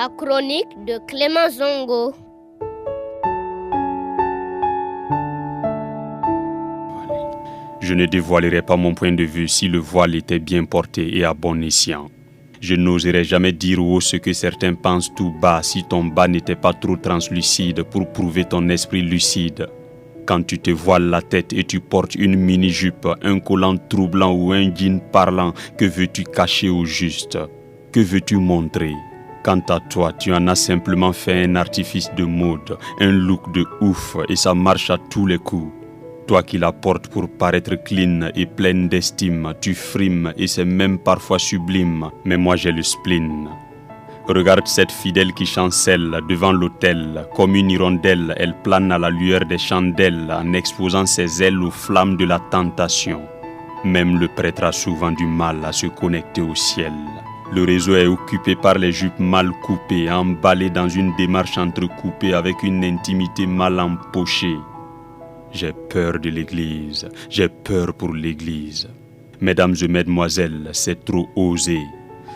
La chronique de Clément Zongo. Je ne dévoilerai pas mon point de vue si le voile était bien porté et à bon escient. Je n'oserais jamais dire haut ce que certains pensent tout bas si ton bas n'était pas trop translucide pour prouver ton esprit lucide. Quand tu te voiles la tête et tu portes une mini-jupe, un collant troublant ou un jean parlant, que veux-tu cacher au juste? Que veux-tu montrer? Quant à toi, tu en as simplement fait un artifice de mode, un look de ouf et ça marche à tous les coups. Toi qui la portes pour paraître clean et pleine d'estime, tu frimes et c'est même parfois sublime, mais moi j'ai le spleen. Regarde cette fidèle qui chancelle devant l'autel, comme une hirondelle, elle plane à la lueur des chandelles en exposant ses ailes aux flammes de la tentation. Même le prêtre a souvent du mal à se connecter au ciel. Le réseau est occupé par les jupes mal coupées, emballées dans une démarche entrecoupée avec une intimité mal empochée. J'ai peur de l'église, j'ai peur pour l'église. Mesdames et mesdemoiselles, c'est trop osé.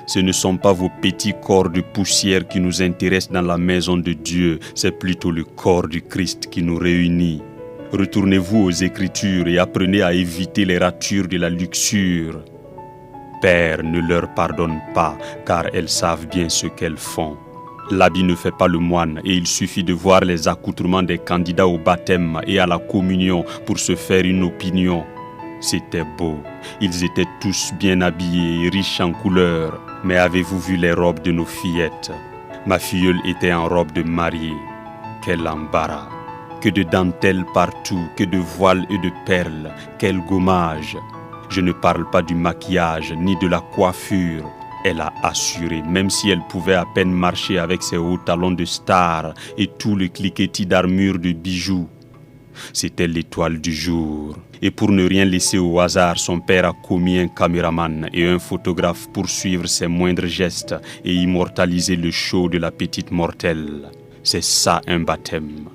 Ce ne sont pas vos petits corps de poussière qui nous intéressent dans la maison de Dieu, c'est plutôt le corps du Christ qui nous réunit. Retournez-vous aux Écritures et apprenez à éviter les ratures de la luxure. Père, ne leur pardonne pas, car elles savent bien ce qu'elles font. L'habit ne fait pas le moine et il suffit de voir les accoutrements des candidats au baptême et à la communion pour se faire une opinion. C'était beau, ils étaient tous bien habillés et riches en couleurs. Mais avez-vous vu les robes de nos fillettes? Ma filleule était en robe de mariée. Quel embarras! Que de dentelles partout, que de voiles et de perles, quel gommage! Je ne parle pas du maquillage ni de la coiffure. Elle a assuré, même si elle pouvait à peine marcher avec ses hauts talons de star et tout le cliquetis d'armure de bijoux. C'était l'étoile du jour. Et pour ne rien laisser au hasard, son père a commis un caméraman et un photographe pour suivre ses moindres gestes et immortaliser le show de la petite mortelle. C'est ça un baptême.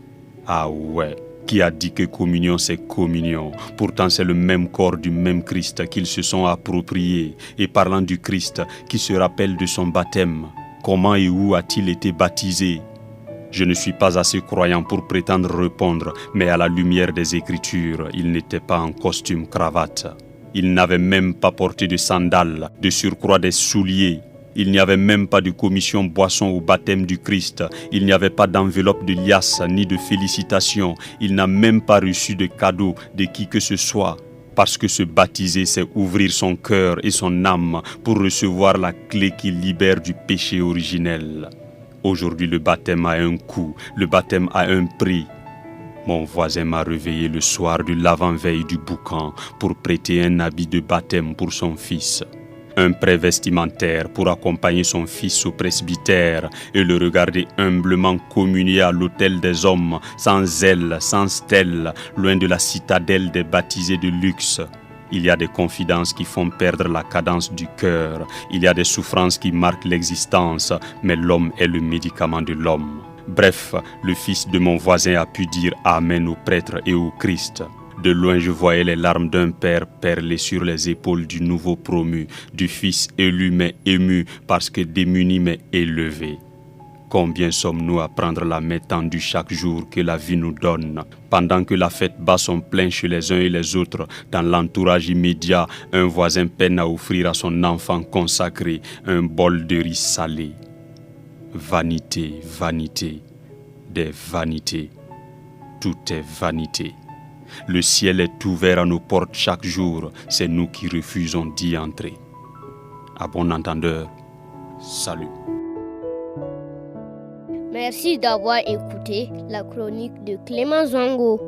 Ah ouais. Qui a dit que communion c'est communion? Pourtant c'est le même corps du même Christ qu'ils se sont appropriés. Et parlant du Christ, qui se rappelle de son baptême? Comment et où a-t-il été baptisé? Je ne suis pas assez croyant pour prétendre répondre, mais à la lumière des Écritures, il n'était pas en costume cravate. Il n'avait même pas porté de sandales, de surcroît des souliers. Il n'y avait même pas de commission boisson au baptême du Christ. Il n'y avait pas d'enveloppe de liasse ni de félicitations. Il n'a même pas reçu de cadeau de qui que ce soit. Parce que se baptiser, c'est ouvrir son cœur et son âme pour recevoir la clé qui libère du péché originel. Aujourd'hui, le baptême a un coût, le baptême a un prix. Mon voisin m'a réveillé le soir de l'avant-veille du boucan pour prêter un habit de baptême pour son fils. Un prêt vestimentaire pour accompagner son fils au presbytère et le regarder humblement communier à l'autel des hommes, sans zèle, sans stèle, loin de la citadelle des baptisés de luxe. Il y a des confidences qui font perdre la cadence du cœur, il y a des souffrances qui marquent l'existence, mais l'homme est le médicament de l'homme. Bref, le fils de mon voisin a pu dire Amen au prêtre et au Christ. De loin, je voyais les larmes d'un père perler sur les épaules du nouveau promu, du fils élu mais ému parce que démuni mais élevé. Combien sommes-nous à prendre la main tendue chaque jour que la vie nous donne, pendant que la fête bat son plein chez les uns et les autres, dans l'entourage immédiat, un voisin peine à offrir à son enfant consacré un bol de riz salé. Vanité, vanité, des vanités, tout est vanité. Le ciel est ouvert à nos portes chaque jour, c'est nous qui refusons d'y entrer. À bon entendeur, salut. Merci d'avoir écouté la chronique de Clément Zongo.